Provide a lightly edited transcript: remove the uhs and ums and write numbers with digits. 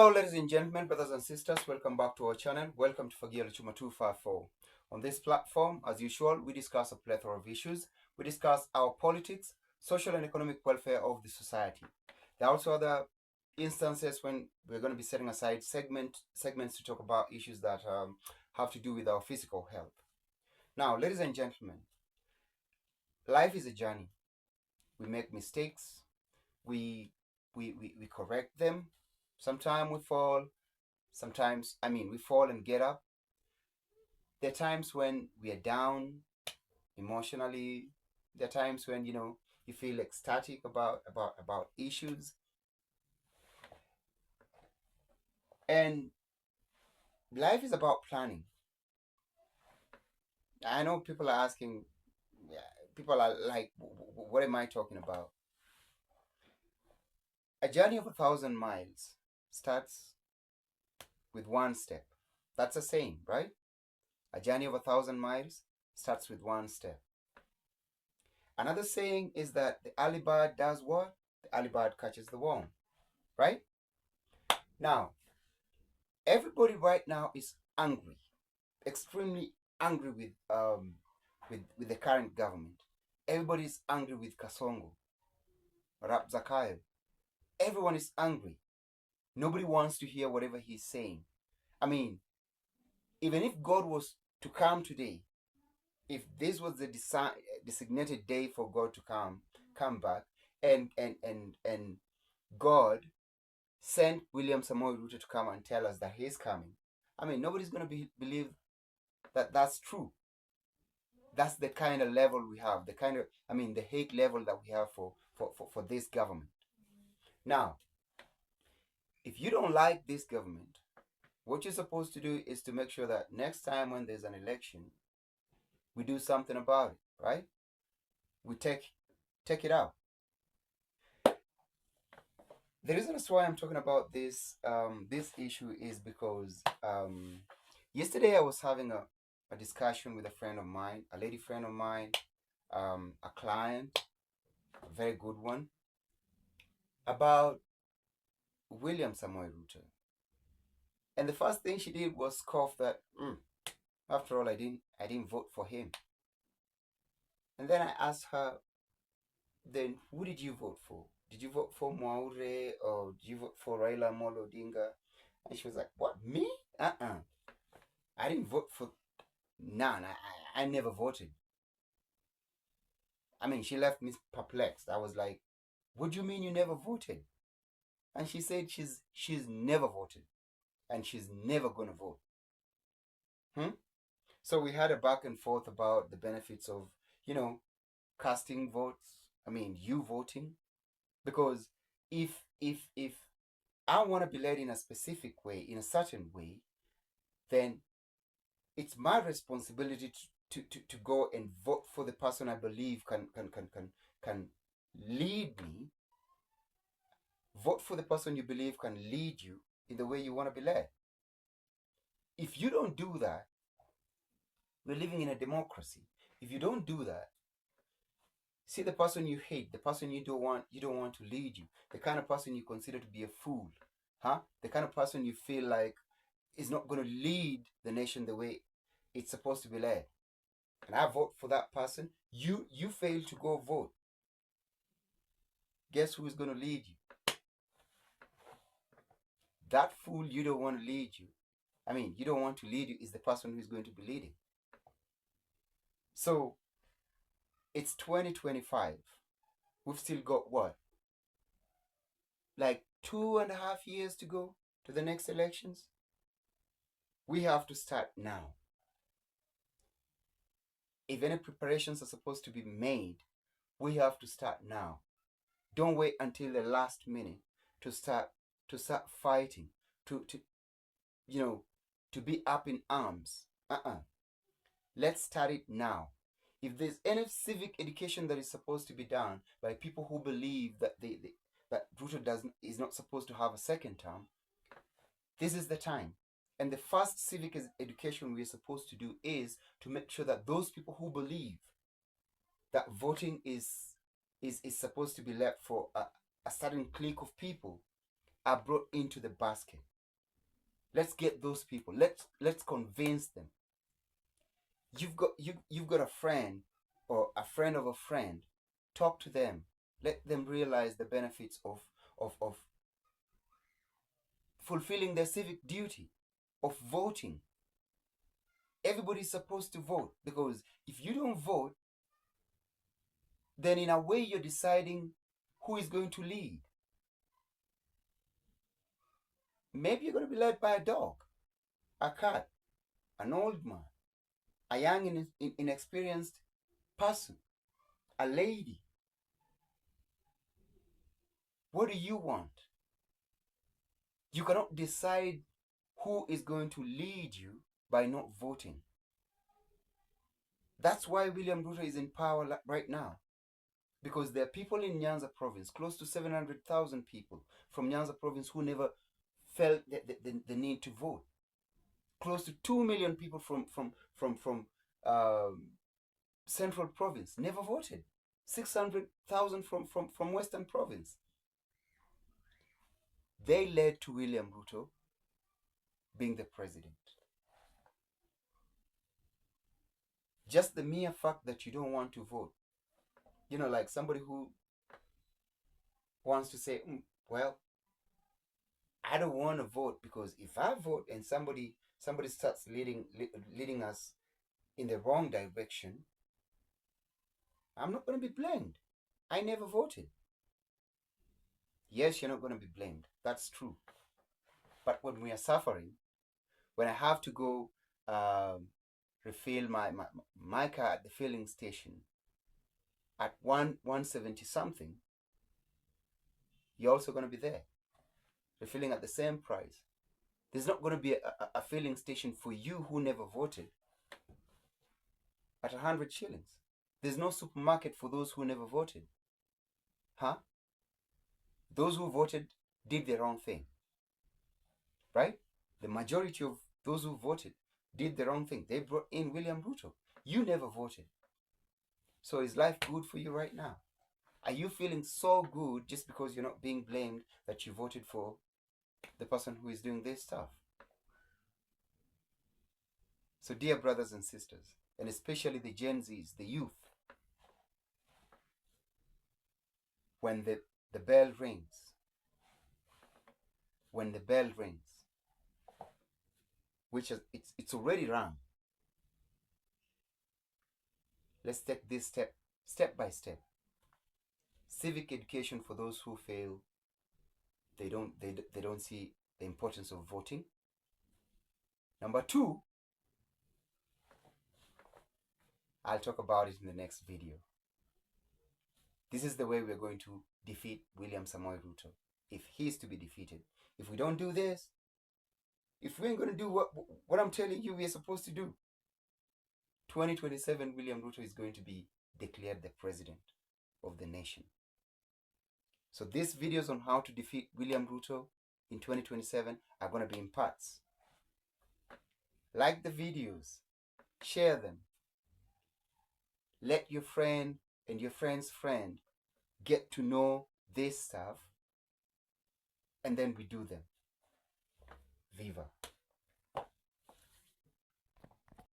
Hello, ladies and gentlemen, brothers and sisters. Welcome back to our channel. Welcome to Fagio Chuma 254. On this platform, as usual, we discuss a plethora of issues. We discuss our politics, social and economic welfare of the society. There are also other instances when we're going to be setting aside segments to talk about issues that have to do with our physical health. Now, ladies and gentlemen, life is a journey. We make mistakes. We correct them. Sometimes we fall. We fall and get up. There are times when we are down emotionally. There are times when you feel ecstatic about issues. And life is about planning. I know people are asking, people are like, what am I talking about? A journey of 1,000 miles starts with one step. That's a saying, right? A journey of 1,000 miles starts with one step. Another saying is that the early bird does what? The early bird catches the worm, right? Now, everybody right now is angry, extremely angry with the current government. Everybody is angry with Kasongo, Rap Zakayo. Everyone is angry. Nobody wants to hear whatever he's saying. I mean, even if God was to come today, if this was the designated day for God to come back, and God sent William Samoei Ruto to come and tell us that he's coming, I mean, nobody's going to believe that that's true. That's the kind of level we have, the hate level that we have for this government. Now, if you don't like this government, what you're supposed to do is to make sure that next time when there's an election, we do something about it, right? We take it out. The reason that's why I'm talking about this issue is because yesterday I was having a discussion with a friend of mine, a lady friend of mine, a client, a very good one, about William Samoei Ruto. And the first thing she did was scoff that, after all, I didn't vote for him. And then I asked her, then who did you vote for? Did you vote for Mwaure or did you vote for Raila Amolo Odinga? And she was like, what, me? I didn't vote for none. I never voted. I mean, she left me perplexed. I was like, what do you mean you never voted? And she said she's never voted. And she's never going to vote. So we had a back and forth about the benefits of, casting votes. I mean, you voting. Because if I want to be led in a specific way, in a certain way, then it's my responsibility to go and vote for the person I believe can lead me. Vote for the person you believe can lead you in the way you want to be led. If you don't do that, we're living in a democracy. If you don't do that, see the person you hate, the person you don't want to lead you, the kind of person you consider to be a fool, the kind of person you feel like is not going to lead the nation the way it's supposed to be led. And I vote for that person. You fail to go vote. Guess who is going to lead you? That fool you don't want to lead you. I mean, you don't want to lead you is the person who is going to be leading. So, it's 2025. We've still got what? Like 2.5 years to go to the next elections? We have to start now. If any preparations are supposed to be made, we have to start now. Don't wait until the last minute to start fighting, to be up in arms. Let's start it now. If there's any civic education that is supposed to be done by people who believe that that Ruto is not supposed to have a second term, this is the time. And the first civic education we're supposed to do is to make sure that those people who believe that voting is supposed to be left for a certain clique of people are brought into the basket. Let's get those people. Let's convince them. You've got a friend or a friend of a friend. Talk to them. Let them realize the benefits of fulfilling their civic duty of voting. Everybody's supposed to vote, because if you don't vote, then in a way you're deciding who is going to lead. Maybe you're going to be led by a dog, a cat, an old man, a young inexperienced person, a lady. What do you want? You cannot decide who is going to lead you by not voting. That's why William Ruto is in power right now. Because there are people in Nyanza province, close to 700,000 people from Nyanza province who never felt the need to vote. Close to 2 million people from Central province never voted. 600,000 from Western province. They led to William Ruto being the president. Just the mere fact that you don't want to vote. Like somebody who wants to say, well, I don't want to vote, because if I vote and somebody starts leading us in the wrong direction, I'm not going to be blamed. I never voted. Yes, you're not going to be blamed. That's true. But when we are suffering, when I have to go refill my car at the filling station at 170 something, you're also going to be there refilling at the same price. There's not going to be a filling station for you who never voted at 100 shillings. There's no supermarket for those who never voted. Huh? Those who voted did the wrong thing. Right? The majority of those who voted did the wrong thing. They brought in William Ruto. You never voted. So is life good for you right now? Are you feeling so good just because you're not being blamed that you voted for the person who is doing this stuff? So dear brothers and sisters, and especially the Gen Zs, the youth, when the bell rings, which is it's already rung, let's take this step by step. Civic education for those who fail. They don't see the importance of voting. Number 2, I'll talk about it in the next video. This is the way we're going to defeat William Samoei Ruto, if he is to be defeated. If we don't do this, if we ain't going to do what I'm telling you we're supposed to do, 2027 William Ruto is going to be declared the president of the nation. So these videos on how to defeat William Ruto in 2027 are going to be in parts. Like the videos, share them. Let your friend and your friend's friend get to know this stuff, and then we do them. Viva.